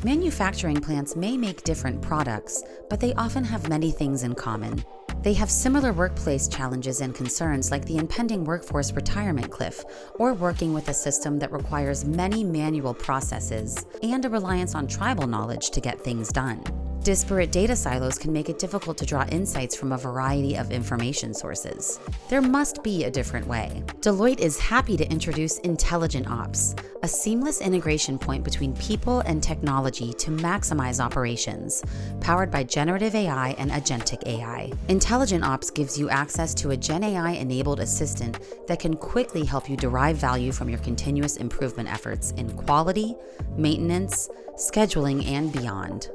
Manufacturing plants may make different products, but they often have many things in common. They have similar workplace challenges and concerns like the impending workforce retirement cliff, or working with a system that requires many manual processes and a reliance on tribal knowledge to get things done. Disparate data silos can make it difficult to draw insights from a variety of information sources. There must be a different way. Deloitte is happy to introduce IntelligentOps, a seamless integration point between people and technology to maximize operations, powered by generative AI and agentic AI. IntelligentOps gives you access to a GenAI-enabled assistant that can quickly help you derive value from your continuous improvement efforts in quality, maintenance, scheduling, and beyond.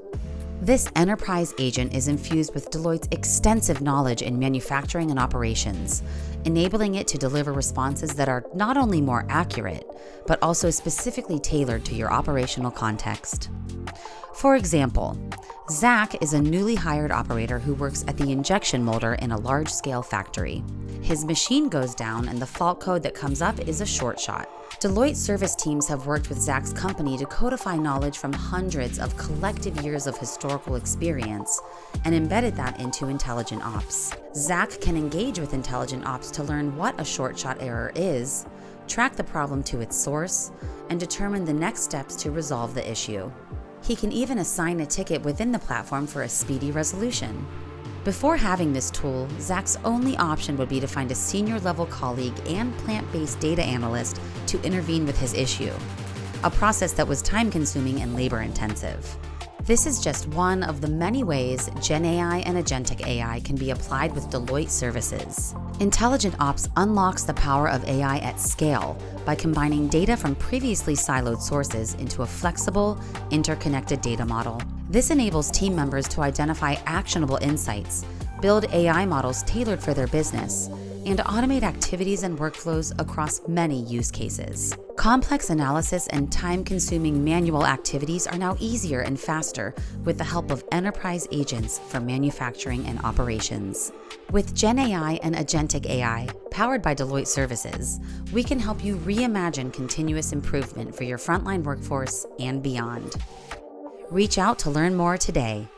This enterprise agent is infused with Deloitte's extensive knowledge in manufacturing and operations, enabling it to deliver responses that are not only more accurate, but also specifically tailored to your operational context. For example, Zach is a newly hired operator who works at the injection molder in a large-scale factory. His machine goes down and the fault code that comes up is a short shot. Deloitte service teams have worked with Zach's company to codify knowledge from hundreds of collective years of historical experience and embedded that into IntelligentOps. Zach can engage with IntelligentOps to learn what a short shot error is, track the problem to its source, and determine the next steps to resolve the issue. He can even assign a ticket within the platform for a speedy resolution. Before having this tool, Zach's only option would be to find a senior-level colleague and plant-based data analyst to intervene with his issue, a process that was time-consuming and labor-intensive. This is just one of the many ways GenAI and agentic AI can be applied with Deloitte services. IntelligentOps unlocks the power of AI at scale by combining data from previously siloed sources into a flexible, interconnected data model. This enables team members to identify actionable insights, build AI models tailored for their business, and automate activities and workflows across many use cases. Complex analysis and time-consuming manual activities are now easier and faster with the help of enterprise agents for manufacturing and operations. With GenAI and agentic AI, powered by Deloitte services, we can help you reimagine continuous improvement for your frontline workforce and beyond. Reach out to learn more today.